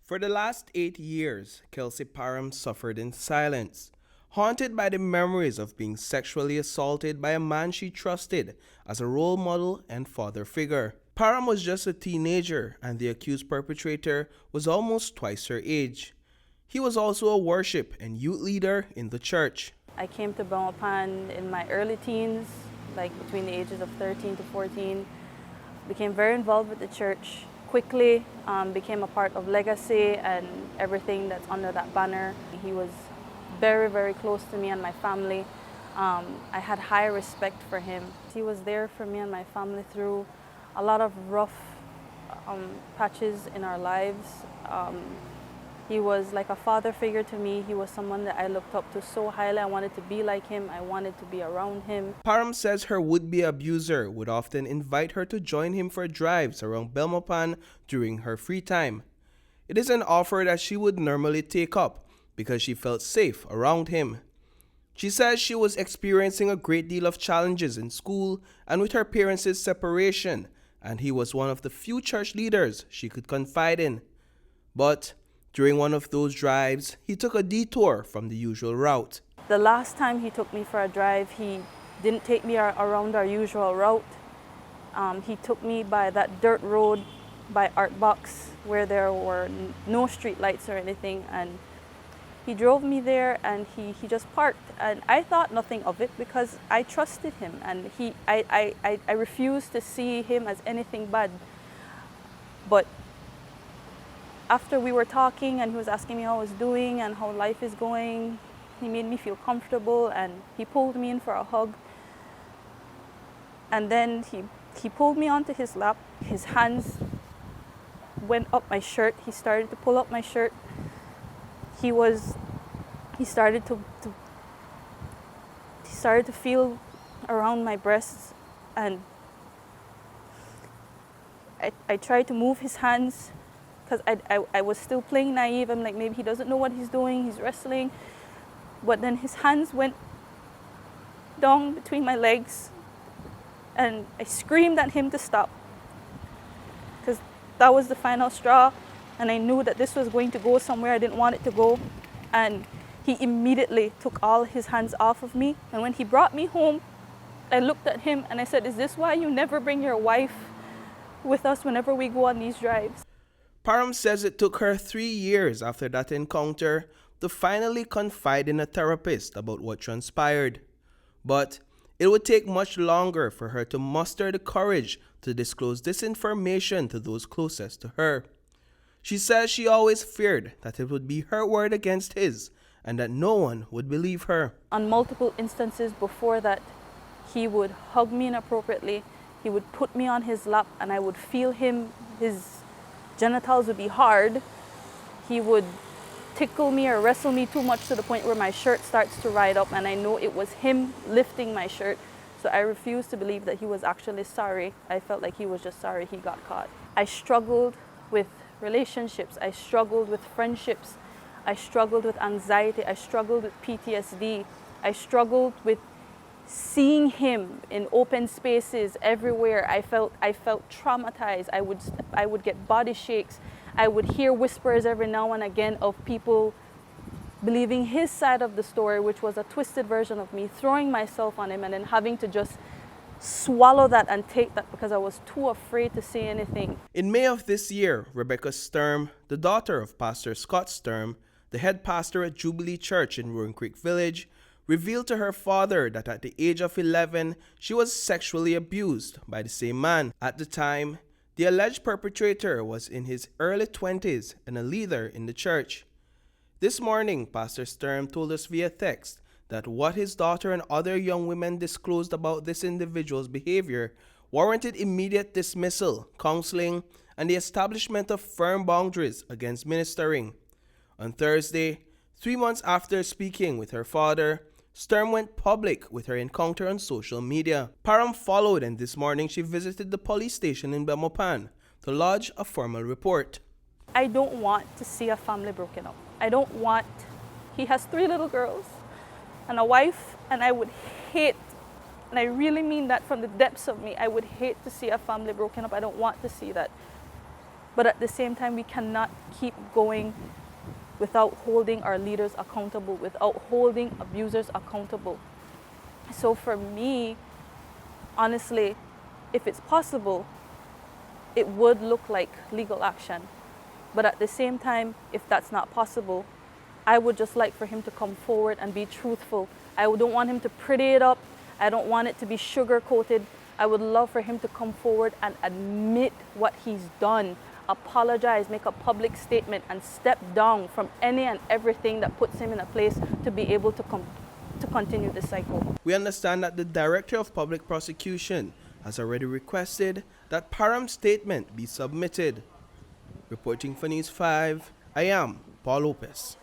For the last 8 years, Kelsey Parham suffered in silence, haunted by the memories of being sexually assaulted by a man she trusted as a role model and father figure. Parham was just a teenager, and the accused perpetrator was almost twice her age. He was also a worship and youth leader in the church. I came to Belmopan in my early teens, like between the ages of 13 to 14. Became very involved with the church. Quickly became a part of Legacy and everything that's under that banner. He was very, very close to me and my family. I had high respect for him. He was there for me and my family through a lot of rough patches in our lives. He was like a father figure to me. He was someone that I looked up to so highly. I wanted to be like him. I wanted to be around him. Parham says her would-be abuser would often invite her to join him for drives around Belmopan during her free time. It is an offer that she would normally take up because she felt safe around him. She says she was experiencing a great deal of challenges in school and with her parents' separation, and he was one of the few church leaders she could confide in. But during one of those drives, he took a detour from the usual route. The last time he took me for a drive, he didn't take me around our usual route. He took me by that dirt road by Art Box where there were no street lights or anything, and he drove me there and he just parked, and I thought nothing of it because I trusted him, and I refused to see him as anything bad. But after we were talking and he was asking me how I was doing and how life is going, he made me feel comfortable and he pulled me in for a hug. And then he pulled me onto his lap. His hands went up my shirt. He started to pull up my shirt. He started to feel around my breasts, and I tried to move his hands because I was still playing naive. I'm like, maybe he doesn't know what he's doing, he's wrestling. But then his hands went down between my legs and I screamed at him to stop because that was the final straw, and I knew that this was going to go somewhere I didn't want it to go. And he immediately took all his hands off of me, and when he brought me home, I looked at him and I said, "Is this why you never bring your wife with us whenever we go on these drives?" Parham says it took her 3 years after that encounter to finally confide in a therapist about what transpired. But it would take much longer for her to muster the courage to disclose this information to those closest to her. She says she always feared that it would be her word against his and that no one would believe her. On multiple instances before that, he would hug me inappropriately. He would put me on his lap and I would feel him, his genitals would be hard. He would tickle me or wrestle me too much to the point where my shirt starts to ride up, and I know it was him lifting my shirt. So I refused to believe that he was actually sorry. I felt like he was just sorry he got caught. I struggled with relationships. I struggled with friendships. I struggled with anxiety. I struggled with PTSD. I struggled with seeing him in open spaces everywhere. I felt traumatized. I would get body shakes. I would hear whispers every now and again of people believing his side of the story, which was a twisted version of me, throwing myself on him and then having to just swallow that and take that because I was too afraid to say anything. In May of this year, Rebecca Sturm, the daughter of Pastor Scott Sturm, the head pastor at Jubilee Church in Roaring Creek Village, revealed to her father that at the age of 11, she was sexually abused by the same man. At the time, the alleged perpetrator was in his early 20s and a leader in the church. This morning, Pastor Sturm told us via text that what his daughter and other young women disclosed about this individual's behavior warranted immediate dismissal, counseling, and the establishment of firm boundaries against ministering. On Thursday, 3 months after speaking with her father, Sturm went public with her encounter on social media. Parham followed, and this morning she visited the police station in Belmopan to lodge a formal report. I don't want to see a family broken up. He has 3 little girls and a wife, and I would hate, and I really mean that from the depths of me, I would hate to see a family broken up. I don't want to see that. But at the same time, we cannot keep going without holding our leaders accountable, without holding abusers accountable. So for me, honestly, if it's possible, it would look like legal action. But at the same time, if that's not possible, I would just like for him to come forward and be truthful. I don't want him to pretty it up. I don't want it to be sugar-coated. I would love for him to come forward and admit what he's done, apologize, make a public statement, and step down from any and everything that puts him in a place to be able to continue the cycle. We understand that the Director of Public Prosecution has already requested that Param's statement be submitted. Reporting for News 5, I am Paul Lopez.